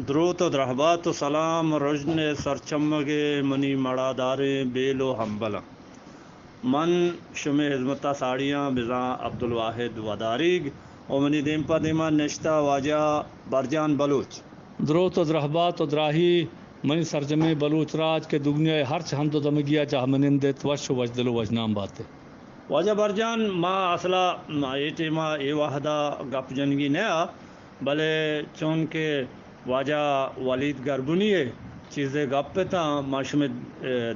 درود و درحبات و سلام رجن سرچمگے منی مڑا دارے بیلو ہمبلا من شمی حزمتہ ساڑیاں بزاں عبدالواحد وداریگ اور منی دیمپا دیما نشتہ واجہ برجان بلوچ درود و درحبات و دراہی منی سرجمے بلوچ راج کے دنیا ہرچ حمد و دمگیا چاہ منندت وش و وجدل و وجنام باتے واجہ برجان ما اصلا اے ٹیما اے واحدہ گپ جنگی نیا بلے چونکہ واجہ ولید گربنی ہے چیزیں گپ تھا ما شمی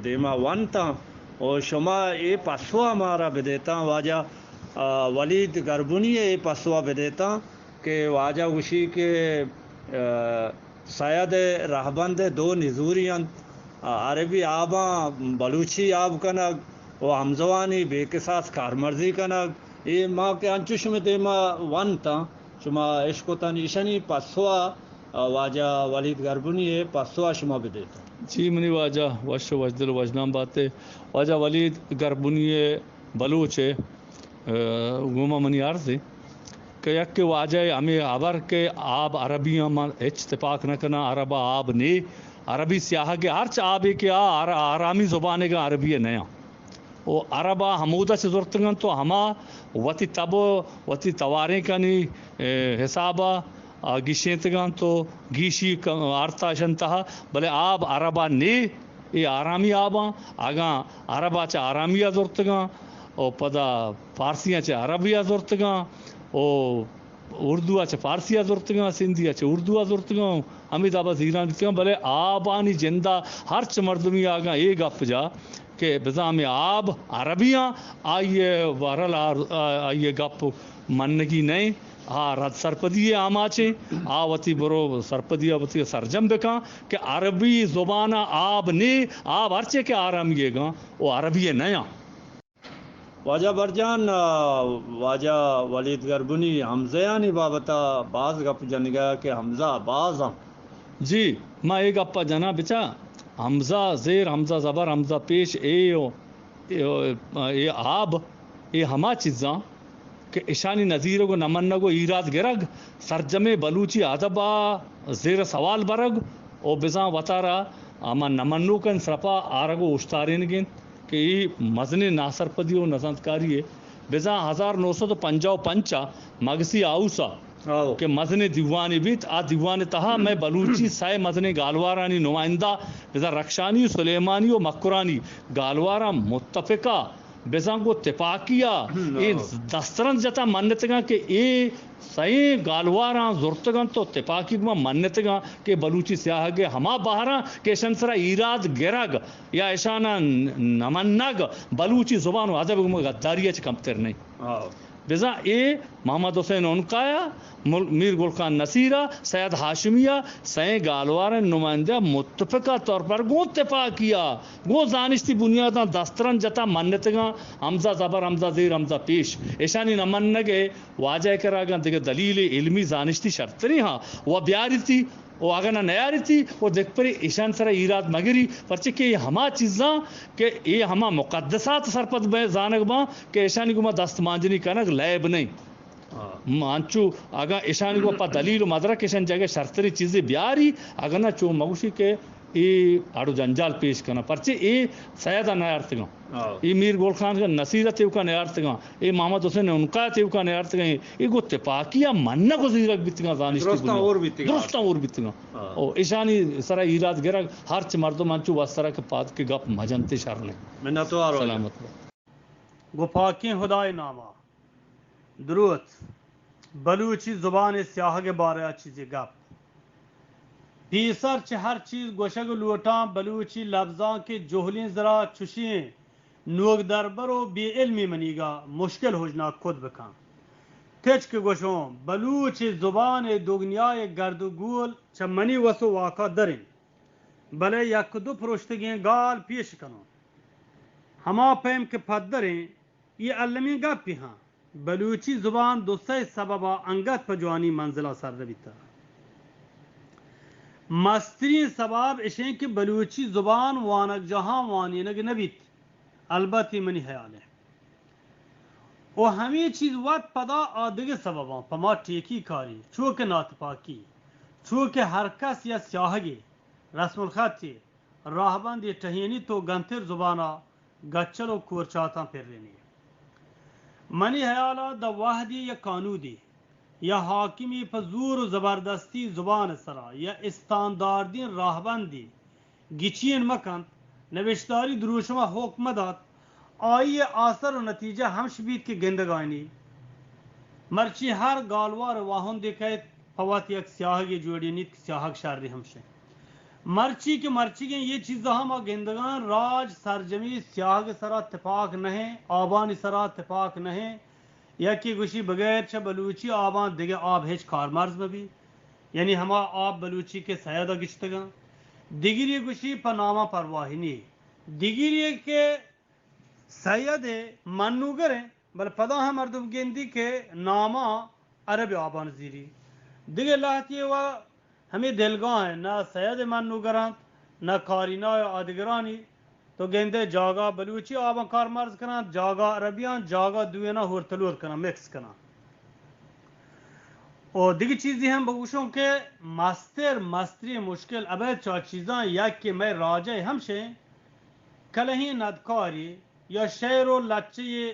دیما ون تھا اور شما اے پسوا ہمارا بدیتا واجہ ولید گربنی اے پسوا بدیتا کہ واجہ وشی کے سید رہبند دو نزوریاں عربی آباں بلوچی آب کنگ و ہمزوانی بے قصاص کارمرزی کنگ یہ ماں کے انچو شمی دیما ون تا شما عشق تن ایشنی پسوا واجہ ولید گربنی ہے پسوا شما بدیتا جی منی واجہ وش و وجدل و وجنام باتے واجہ ولید گربنی بلوچ گوما منی عرض ہے کہ یک واجہ ہمیں عبر کے آب عربی ہم اتفاق نہ کنا عربہ آب نے عربی سیاہ کے ہرچ آب کے آرامی زبان کا عربی ہے نیا وہ عربہ حمودہ سے ضرورتگن تو ہما وتی تبو وتی تواریں کنی حسابہ گیشیتگان تو گیشی آرتا شنتہا بلے آب عربہ نے یہ آرامی آباں آگاں عربہ چا آرامیہ ضرورتگان او پدا فارسیاں چا عربیہ ضرورتگان او اردو چا فارسیہ ضرورتگان سندھی چا اردو ضرورتگان ہمیں آبا زیران دیتگان بلے آبانی جندہ ہرچ مردمی آگاں یہ گپ جا کہ بزام آب عربیاں آئیے ورل آئیے گپ منگی نہیں رد سرپدی آماچے آوتی برو سرپدی آوتی سرجم بکاں کہ عربی زبان آب نے آب ہرچے کے آرامیے گا وہ عربی نیا واجہ برجان واجہ ولید گربنی حمزیانی بابتا بعض گپ جن گیا کہ حمزہ باز ہم جی میں ایک گپا جنا بچا حمزہ زیر حمزہ زبر حمزہ پیش اے آب اے ہما چیزاں کہ اشانی نظیر کو نمن کو ایراد گرگ سرجمے بلوچی ادبا زیر سوال برگ او بزاں وطارا اما نمنو کن سرپا آرگو اشتارین گین کہ یہ مزن ناصر پدی و نزندکاری ہے بزاں 1955 مگسی آؤسا کہ مزن دیوانی بیت آ دیوان تہا میں بلوچی سائے مزن گالوارانی نمائندہ بزاں رکشانی سلیمانی و مکرانی گالوارا متفقہ بزاں کو تپاکیا یہ دسترن جتا منتگاں کہ اے سائیں گالواراں زورتگاں تو تپاکی گما منتگاں کہ بلوچی سیاہ گے ہما باہراں کہ شنسرا ایراد گرگ یا اشانہ نمنگ بلوچی زبان و ادب گما غداریہ چ کمتر نہیں بزاں اے محمد حسین انقایا میر گل خان نصیرہ سید ہاشمیہ سائیں گالوار نمائندہ متفقہ طور پر گو اتفاقیہ گو زانشتی بنیاداں دسترن جتا منتگاں حمزہ زبر حمزہ زیر حمزہ پیش ایشانی نمنگے واجہ کراگاں دیکھ دلیل علمی زانشتی شرطری ہاں وہ بیاری تھی وہ آگا نہ نیاری تھی وہ دیکھ پر ایشان سر ایراد مگری پرچہ کہ یہ ہما چیزاں کہ یہ ہما مقدسات سرپت بے زانگ باں کہ ایشانی کو ما دست مانجنی کنگ لیب نہیں مانچو آگا ایشانی کو پا دلیل و مدرک ایشان جگہ شرطری چیزیں بیاری آگا نہ چو مگوشی کہ ای آڑو جنجال پیش کرنا پرچہ ای سیدہ نیارتگاں ای میر گول خان کا نصیرہ تیو کا نیارتگاں ای محمد حسین انقاہ تیو کا نیارتگاں ای گو تپاکیہ منہ کو زیرک بیتگاں زانشتی درستاں اور بیتگاں ایشانی سرہ ایراد گرگ ہرچ مردم انچو وسترہ کے پاد کے گپ مجنتے شرنے منتو آرو سلامت گفاکی خدای نامہ درود بلوچی زبان سیاہ کے بارے چیزیں گپ پیسر چھ ہر چیز گوشگ لوٹاں بلوچی لفظاں کے جوہلیں ذرا چشیں نوگ دربرو بے علمی منیگا مشکل ہوجنا خود بکاں تچ کے گوشوں بلوچ زبان دگنیائے گرد و گول چھ منی وسو واقع دریں بلے یک دو پروشتگیں گال پیش کنو ہما پیم کے پدریں یہ علمی گپی ہاں بلوچی زبان دوسرے سببا انگت پجوانی منزلہ سر ربیتا مسترین سباب اشیں کہ بلوچی زبان وانک جہاں وانینگ نبیت البتی منی خیال ہے و ہمیں چیز وقت پدا آدھگ سبباں پما ٹیکی کاری چوک ناتپاکی چونکہ ہر کس یا سیاہگی رسم الخطی راہبندی ٹہینی تو گنتر زبانہ گچل و کورچاتا پھر رینی منی حیالہ دا واحدی یا قانودی یا حاکمی پزور و زبردستی زبان سرا یا استانداردین راہبندی گچین مکن نوشتاری دروشما حکمدات آئیے آثر و نتیجہ ہمش بیت کے گندگانی مرچی ہر گالوار واہن دیکھے فوات یک سیاہگی جوڑی نیت سیاہگ شاری ہمشے مرچی کے مرچی کے یہ چیزیں ہم گندگان راج سرجمی سیاہگ سرا اتفاق نہیں آبانی سرا اتفاق نہیں یا کہ گوشی بغیر چھ بلوچی آبان دیگے آب ہیچ کارمارز میں بھی یعنی ہما آب بلوچی کے سیادہ گشتگاں دیگری گوشی پنامہ پرواہنی دیگری کے سید منوگر ہیں بل پدا ہم مردم گندی کے نامہ عرب آبان زیری دیگے لاتی و ہمیں دلگاہ ہیں نہ سید منوگرانت نہ کارینا آدگرانی تو گندے جاگا بلوچی آبان کارمارز کنان جاگا عربیان جاگا دوینا ہورتلور کنان مکس کنان اور دیگی چیزی ہم بگوشوں کہ مستری مشکل ابے چا چیزاں یک کہ میں راجہ ہمشے کلہی ندکاری یا شعر و لچی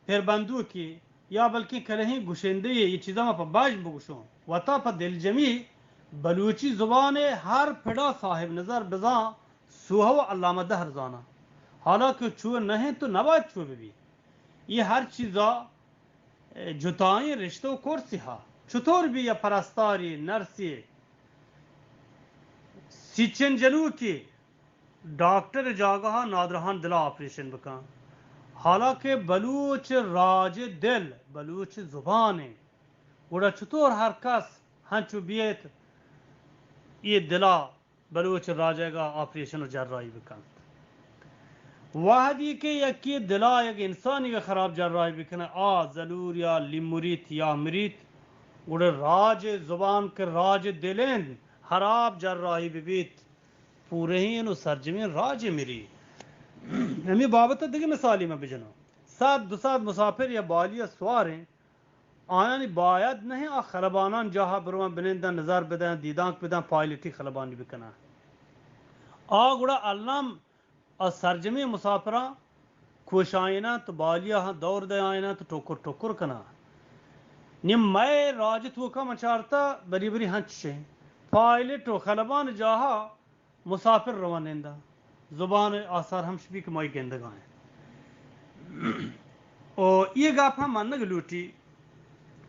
پھر بندوقی یا بلکہ کلہی گشندی یہ چیزاں میں پا باج بگوشوں وطا پا دل جمی بلوچی زبان ہر پھڑا صاحب نظر بزاں سوہو علامہ دہر زانا حالانکہ چوہ نہیں تو نباید چوہ بھی یہ ہر چیزا جتائیں رشتوں کورسی ہا چطور بھی یا پرستاری نرسی سیچن جنو کی ڈاکٹر جاگہا نادرہان دلا آپریشن بکان حالانکہ بلوچ راج دل بلوچ زبان ہے گوڑا چطور ہر کس ہنچو بیت یہ دلا بلوچ راجے گا آپریشن و جرائی بکن واحدی کے یکی دلا یک انسانی کا خراب جرائی بکن ضرور یا لیموریت یا مریت گوڑے راج زبان کے راج دلین خراب جرائی بیت پورے ہی انو سرجمین راج مری ہمیں بابت دیکھیں مثالی میں بجنا سات دو سات مسافر یا بالی سوار ہیں آیانی باید نہیں خلبانان جہاں بروان بنندن نظر بدن دیدانک بدن پائلٹی خلبانی بکنا گوڑا علم اور سرجمی مسافران خوش آئینا تو بالیاں ہاں دور دے آئینا تو ٹوکر کنا نیم میں راجت وکا مچارتا بری بری ہنچ شے پائلٹ و خلبان جہاں مسافر روانندہ زبان آثار ہمش بھی کمائی گندگاں ہیں اور یہ گاپ ہم ماننا گلوٹی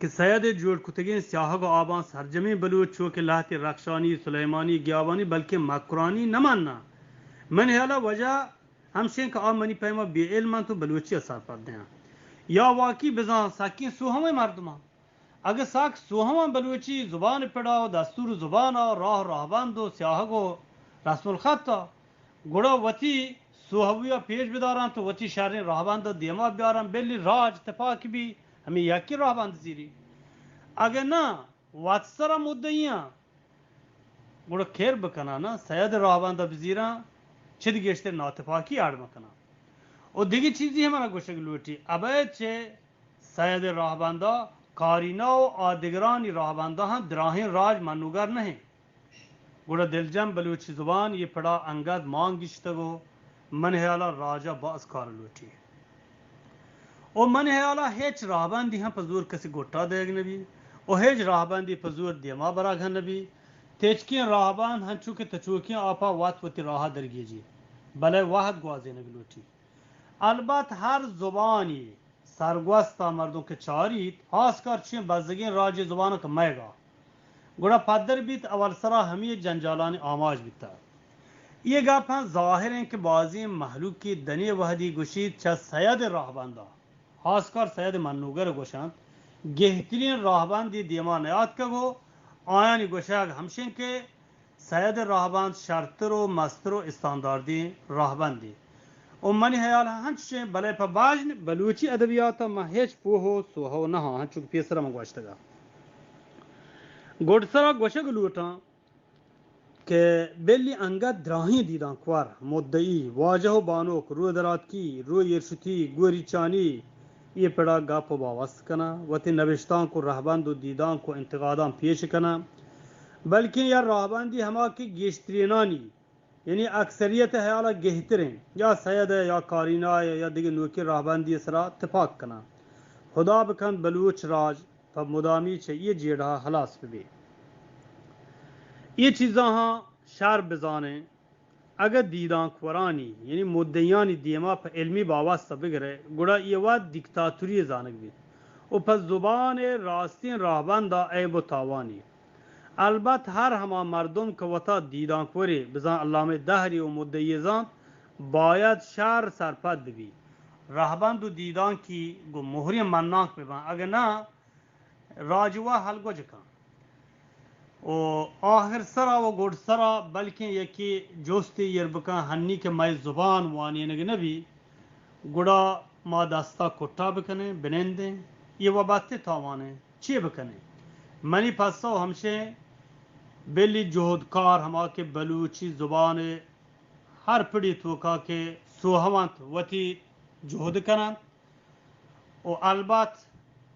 کہ سید جوڑ کتگین سیاہگ و آبان سرجمی بلوچ چوکہ لاہتی رخشانی سلیمانی گیابانی بلکہ مکرانی نہ ماننا من حالا وجہ ہمشین کا منی پیما بے علمان تو بلوچی اثار پر دیں یا واقعی بزان ساکین سوہمیں مردمان اگر ساک سوہماں بلوچی زبان پڑاو دستور زبان راہ راہبان دو سیاہگ و رسم الخط گوڑا وطی سوہویا پیش بداران تو وطی شہرین راہبان دو دیما بیاران بلی راج اتفاق بھی ہمیں یکی راہبان زیری اگر نا واتسرا مدعیاں گوڑا کھیر بکنا نا سید راہبان دو بزیران چھد گیشتے ناتفاقی آڑ مکنا اور دیگی چیزی ہمارا گوشک لوٹی ابے چھے سید راہبان دو کارینا و آدگرانی راہبان دو ہاں دراہین راج منوگر نہیں گوڑا دلجم بلوچی زبان یہ پڑا انگد مانگ گشتگو من حیالا راجہ باز کار لوٹی اور من حیالا ہیچ راہبان دی ہاں پزور کسی گوٹا دیگ نبی اور ہیچ راہبان دی پزور دیما براگ ہاں نبی تیچکین راہبان ہنچو کے تچوکین آپا وات وتی راہ درگی جی بلے واحد گوازے نبی لوٹی البت ہر زبانی سرگوستا مردوں کے چاریت خاص کر چین بزدگین راج زبانوں کا میگا گوڑا پدر بیت اول سرا ہمیں جنجالانی آماج بیتا یہ گاپاں ظاہر ہیں کہ بعضی محلوق کی دنی وحدی گشید چھ سید راہباندہ خاص کر سید منوگر گوشند گہترین راہبان دی دیمانیات کا گو آیانی گوشاگ ہمشن کے سید راہبان شرطر و مستر و استاندار دی راہبان دی اور منی حیال ہنچ بلے پا باجن بلوچی ادبیاتا مہیچ پوہو سوہو نہا ہنچو پیسرا منگواشتگا گوڑسرا گوشگ لوٹاں کہ بیلی انگد دراہی دیدان کوار مدعی واجہ و بانوک رو درات کی رو یرشتی گوری چانی یہ پڑا گاپ و باوست کنا وتی نوشتان کو رہبند و دیدان کو انتقادان پیش کنا بلکہ یا راہبندی ہما کی گیشترینانی یعنی اکثریت ہے اعلیٰ گہتریں یا سید ہے یا کارینہ ہے یا دیگر نوکی راہبندی سرا اتفاق کنا خدا بکن بلوچ راج پر مدامی چھے یہ جیڑا حلاس بھی یہ چیزاں ہاں شعر بزانے اگر دیدان قرآنی یعنی مدعیانی دیما پر علمی باواسطہ بگرے گوڑا یہ وقت دیکتاتوری زانک بھی اور پر زبان راستین راہبندہ عیب و تاوانی البت ہر ہما مردم کا وطا دیدان کوری بزان علامہ دہری و مدعیزان باید شعر سرپد بھی راہبند و دیدان کی گو مہری منناک ببان اگر نا راجوا حل گو جکان و آخر سرا و گوڑ سرا بلکہ یکی جوستی یربکان ہنی کے مائی زبان وانی نگی نبی گوڑا ما دستا کٹا بکنے بنندیں یہ وباتے تاوانے چی بکنے منی پسو ہمشے بلی جہدکار ہما کے بلوچی زبان ہر پڑی توکا کے سوہوانت وتی جہد کنن و البت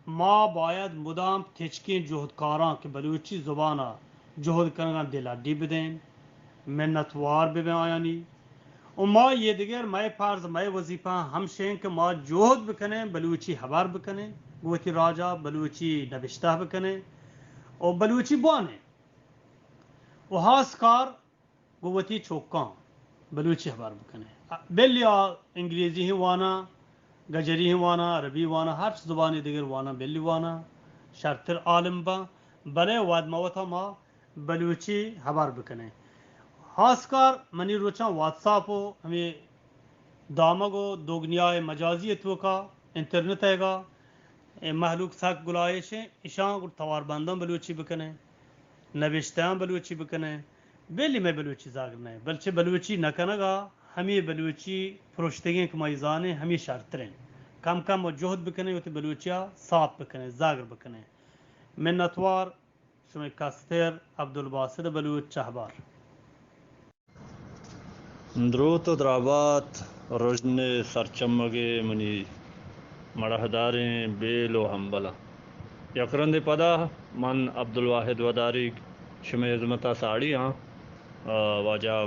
ما باید مدام تچکین جہدکاران کے بلوچی زبانا جہد کنگان دلا دی بدین منتوار ببین آیانی و ما یہ دیگر مائی فرض مائی وظیفہ ہمشیں کہ ما جہد بکنے بلوچی حبار بکنے گوتی راجا بلوچی نبشتہ بکنے و بلوچی بانے و خاص کار گوتی چوکان بلوچی حبار بکنے بلی انگریزی ہی وانا گجری ہی وانا عربی وانا ہر زبانی دیگر وانا بلی وانا شرطر عالم با بلے واد موتا ما بلوچی حبار بکنے خاص کار منی روچان واتساپ ہو ہمیں دامگو دوگنیائے مجازیت کا انٹرنیٹ ہے گا محلوق ساک گلائش اشان کو توار بندم بلوچی بکنے نوشتیاں بلوچی بکنے بیلی میں بلوچی زاگرنے بلچہ بلوچی نکنگا ہمیں بلوچی پروشتگیں کمائیزانے ہمیں شرطریں کم کم و جہد بکنے ہوتی بلوچیا صاف بکنے زاگر بکنے منتوار شمی کستر عبدالباسط بلوچ چہبار درود و درابات روشن سرچمگے منی مرحداریں بیل و ہمبلا یکرند پدا من عبدالواحد وداری شمی عظمتہ ساڑی ہاں واجہ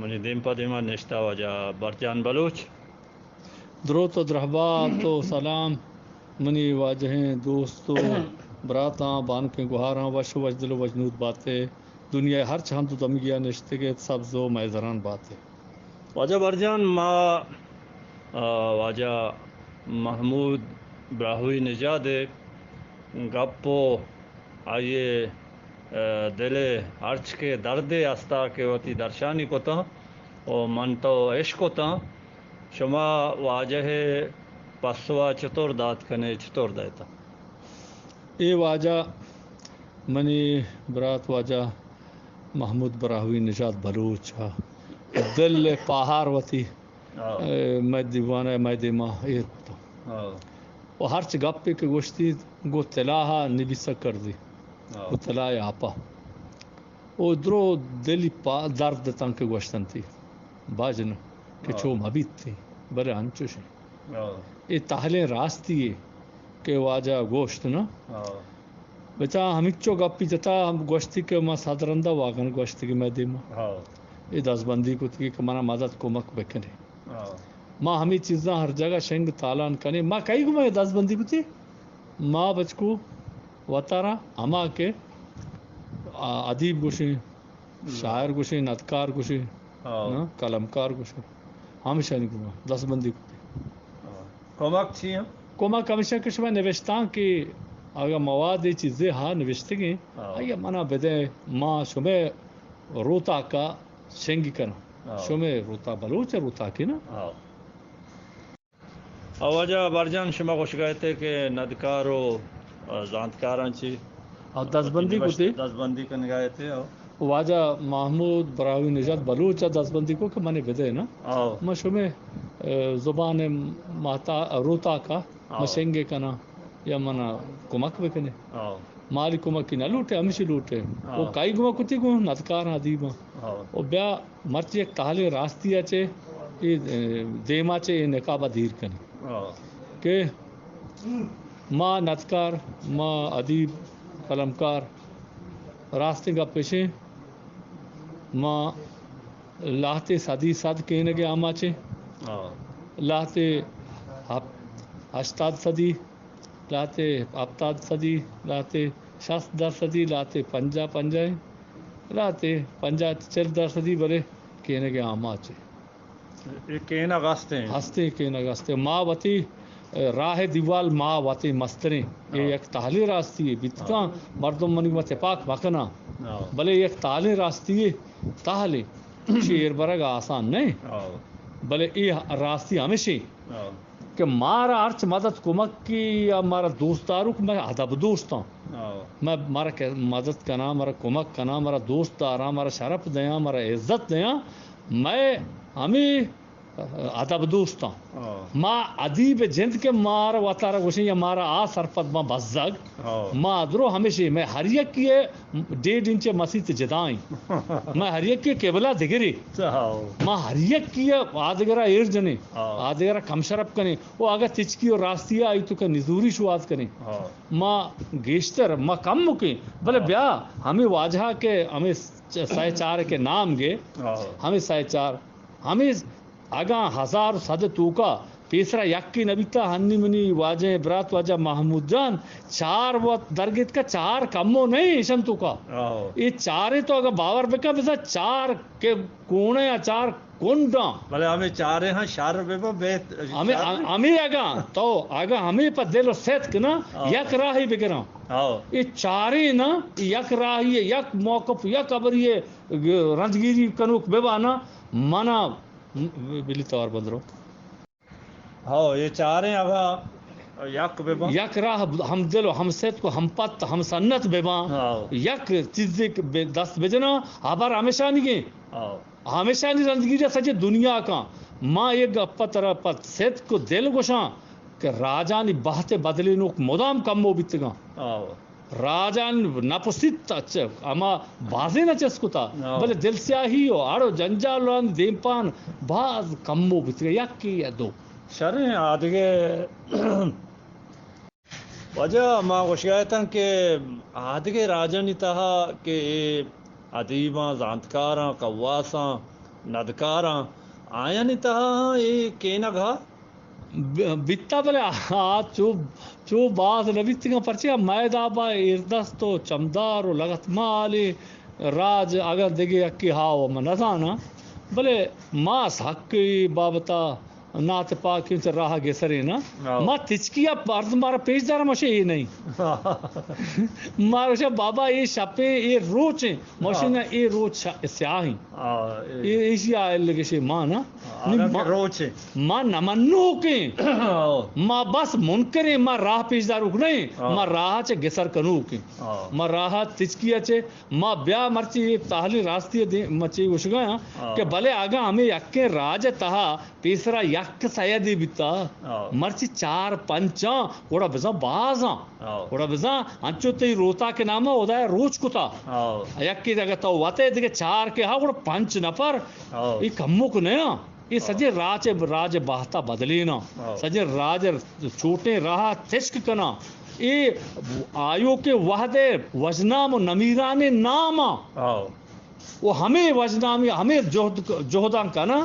منی دیم پدیما نشتہ واجہ برجان بلوچ درود و درحبات و سلام منی واجہیں دوستو براتاں بان کے گہاراں وش وجدل و وجنود باتیں دنیا ہر چہم تو دمگیا نشتے کے سبز و میزران باتیں واجہ برجان ما واجہ محمود براہوی نژاد گپو آئیے دل ارچ کے درد استا کے وتی درشانی کو تا او من تو عشق کو تا شما واجہ پسوا چطور دات کنے چطور دیتا اے واجہ منی برات واجہ محمود براہوی نژاد بلوچ دل پہار وتی میں دیوانہ میں دیما ایک وہ ہرچ گپے کے گوشتی گو تلاہا نبیسا کر دی وہ تلاہ آپا او درو دلی پا درد تن کے گوشتن تھی باجن کہ چوم حبیت تھی برے انچوشی یہ تحلیں راستی ہے کہ واجہ گوشت نا بچا ہمچو گپی جتا ہم گوشتی کے ما صدرندہ واگن گوشتی کے میں دیما یہ دس بندی کو تھی کہ منا مدد کو مک بکنے ماں ہمیں چیزاں ہر جگہ شنگ تالان کنے ماں کئی گو میں 10 بندی کو تھی ماں بچکو وطارا ہما کے ادیب گوشیں شاعر گوشیں نتکار گوشیں قلمکار گوشیں ہم شنگ گو 10 بندی کو تھی کمک چی ہیں کمک ہمیشہ کہ شما نوشتاں کہ اگر مواد یہ چیزیں ہاں نوشتے گئے آیا منا بدے ماں شما روتا کا شنگی کنا شما روتا بلوچ روتا کی نا واجہ برجان شما خوش گئے تھے کہ ندکارو زانتکاران چی اور 10 بندی کو تھی 10 بندی کن گئے تھے واجہ محمود براہوی نژاد بلوچ 10 بندی کو کہ منے بدے نا میں شما زبان ماتا روتا کا مشنگے کنا یا منا کمک بکنے مالی کمک کی نہ لوٹے ہمیشہ لوٹے وہ کئی گما کتی گو ندکار ادیباں وہ بیا مرچی ایک تحلے راستی اچے دیما چے نقابہ دیر کنے کہ ماں ندکار ماں ادیب قلمکار راستے کا پیشے ماں لاہتے صدی صد کہنے کے آماچے لاہتے ہشتاد صدی لاہتے ہفتاد صدی لاہتے شستدر صدی لاہتے پنجائیں لاہتے چردر صدی بلے کہنے کے آماچے یہ کہنا گاستے ہیں ہستے کہنا گاستے ماں وتی راہ دیوال ماں وتی مستریں یہ ایک تاہلی راستی ہے بتکاں مردم منی و اتفاق مکنا بلے ایک تاہلی راستی ہے تاہلی شیر برگ آسان نہیں بلے یہ راستی ہمیشہ کہ مارا ارچ مدد کمک کی یا مارا دوستداروں کو میں ادب دوست ہوں میں مارا مدد کنا مارا کمک کنا مارا دوست دارا مارا شرف دیاں مارا عزت دیاں میں ہمیں ادب دوست ہوں ماں ادیب جند کے مارا وطارا گوشیں یا مارا آ سرپت ماں بزگ ماں ادرو ہمیشہ میں ہر یک کی 1.5 انچ مسیح جدائیں میں ہر یک کی قبلہ دگری ماں ہر یک کی آدگرہ ایر جنے آدگرہ کم شرف کنے وہ آگا تچکی اور راستی آئی تو کہ نزوری شواز کنے ماں گیشتر ماں کم مکیں بلے بیا ہمیں واجہ کے ہمیں سائے چار کے نام گے ہمیں سائے چار ہمیں آگاں 1000 صد توکا تیسرا یکی نبیتا ہنی منی واجہ برات واجہ محمود جان 4 وہ درگت کا 4 کمو نہیں اشن توکا یہ 4 تو اگر باور بکا بسا 4 کے کونے یا 4 کنڈاں بلے ہمیں 4 ہاں شار بیبا بیت ہمیں آگاں تو آگاں ہمیں پر دل و سیت کنا یک راہی بگرام یہ 4 نا یک راہی یک موقف یک عبری رنجگیری کنوک بیبانا منا بلی توار بندرو ہاں یہ 4 آگا یک بیبا یک راہ ہم دل و ہم سیت کو ہم پت ہم سنت بیبا یک چیز دست بجنا آبار ہمیشہ نہیں گئے ہمیشہ نہیں رنجگیری سجے دنیا کا ماں یہ گپا طرح پت سیت کو دل گوشاں کہ راجانی بہتے بدلے نوک مدام کم ہو بیتگاں راجان نپسیت اما بازے نہ چسکتا بلے دل سیاہی ہو آڑو جنجالان دیمپان باز کمو بیتگا یک کی یا 2 شرح آدھگے وجہ ما گوشگایتاں کہ آدھگے راجانی تہا کہ ادیباں زانتکاراں قواساں ندکاراں آیا نہیں تہا یہ کینا گھا بیتا بلے چو باز نبیتگاں پرچیا میدابا اردستو چمدارو لغت مالی راج اگر دیگے اکی ہاو منظانا بلے ماس حقی بابتا نات پاکیوں سے راہ گے سرے نا ماں تچکیا پارد مارا پیش دارا مشے یہ نہیں مارا شاہ بابا یہ شپیں یہ روچیں مشے نا یہ روچ سیاہیں یہ اسی آئے لگے شے ماں نا روچیں ماں نمنو کیں ماں بس منکریں ماں راہ پیش دارو نہیں ماں راہ چے گسر کنو کیں ماں راہ تچکیا چے ماں بیا مرچی یہ تاہلی راستی مچی گوشگایا کہ بلے آگا ہمیں یکے راج تہا تیسرا یک سیدی بیتا مرچی 4-5 وڑا بزا بازاں وڑا بزا انچو تی روتا کے نامہ ہوتا ہے روچ کتا یکی دگا تو واتے دیکھے 4 کے ہاں وڑا 5 نفر یہ کمو کو نیا یہ سجے راج باہتا بدلینا سجے راج چھوٹے راہ تشک کنا یہ آیو کے وحدے وجنام و نمیران ناما وہ ہمیں وجنام ہمیں جہدان کا نا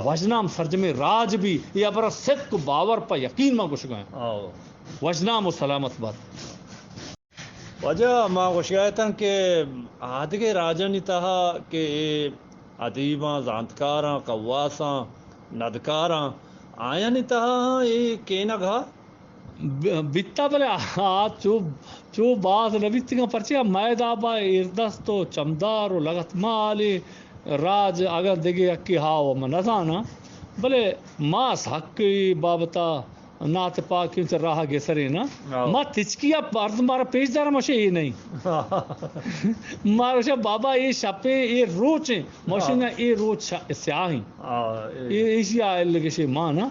وجنام سرجم راج بھی یا برا صدق باور پا یقین ماں گوش گئے وجنام و سلامت بات وجہ ماں گوشگایتاں کہ آدھگے راجانی تہا کہ ادیباں زانتکاراں قواساں ندکاراں آیا نہیں تہا یہ کینا گھا بیتا بلے چو باز نبیتگاں پرچیا میدابا اردستو چمدارو لغت مالی راج اگر دیگے اکی ہاو منظانا بلے ماس حقی بابتا نات پاکیوں سے راہ گے سرے نا ماں تچکیا پارد مارا پیش دارا مشے یہ نہیں مارا شاہ بابا یہ شپیں یہ روچیں مشے نا یہ روچ سیاہیں یہ اسی آئے لگے شے ماں نا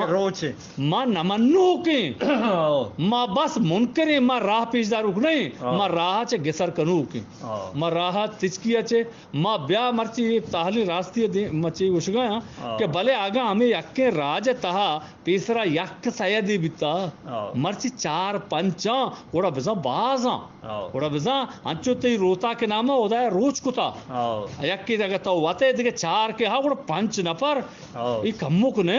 روچیں ماں نمنو کیں ماں بس منکریں ماں راہ پیش دارو نہیں ماں راہ چے گسر کنو کیں ماں راہ تچکیا چے ماں بیا مرچی یہ تاہلی راستی مچی گوشگایا کہ بلے آگا ہمیں یکے راج تہا تیسرا یک yak sayadi bitta marchi 4-5 oda biza baza oda biza ancho te rota ke nama oda roch kuta yak ki daga to wate dige 4 ke ha oda 5 nafar e kammuk ne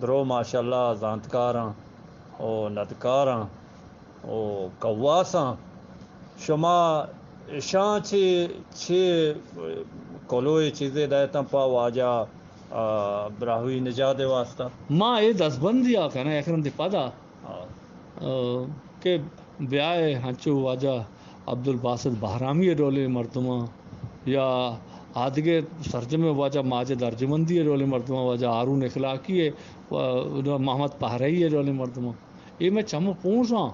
درو ماشاءاللہ زانتکاراں او ندکاراں او قواساں شما شان چھ کولوئی چیزیں دایتاں پا واجہ براہوی نجات واسطہ ماں اے دس بندیا کہنا اکرم دی پادا کہ بیائے ہنچو واجہ عبدالباسط بہرامی ڈولے مردمہ یا آدھگے سرجمے واجہ ماجد ارجمندی ڈولے مردمہ واجہ ہارون اخلاقی ہے محمد پہرئی ہے ڈولے مردمہ یہ میں چمو پونساں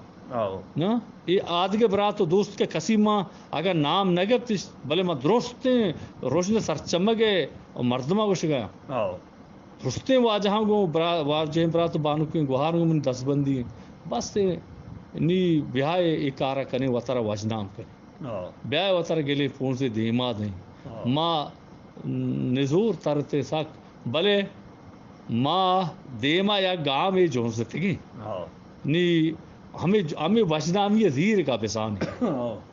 نا یہ آدھگے برات و دوست کے قسیمہ اگر نام نگب تیس بلے میں درستیں روشن سرچمگے مردمہ گوش گیا درستیں واجہاں گو واجہیں برات و بانو کی گوھار گو من دس بندی بس نی بیائے ایکارہ کنے وطرہ وجنام کرے بیائے وطرہ گلے پونسے دیما دیں ماں نزور ترتے ساک بلے ماں دیما یا گاہ میں جونزتگی نی ہمیں وجنامی زیر کا بسان ہے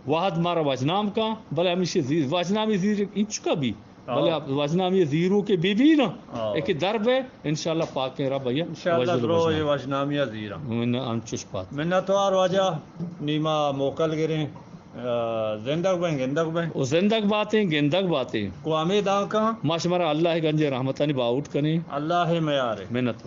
واحد مارا وجنام کا بلے ہمیشہ زیر وجنامی زیر انچ کا بھی بلے وجنامی زیروں کے بھی نا ایک درب ہے انشاءاللہ پاک رب ہے انشاءاللہ درو یہ وجنامی زیرہ من انچش پات منتوار واجہ نیما موکل گریں زندگ بیں گندگ بیں وہ زندگ باتیں گندگ باتیں قوامی داں کہاں ماشمارا اللہ گنج رحمتانی باؤٹ کنی اللہ میارے محنت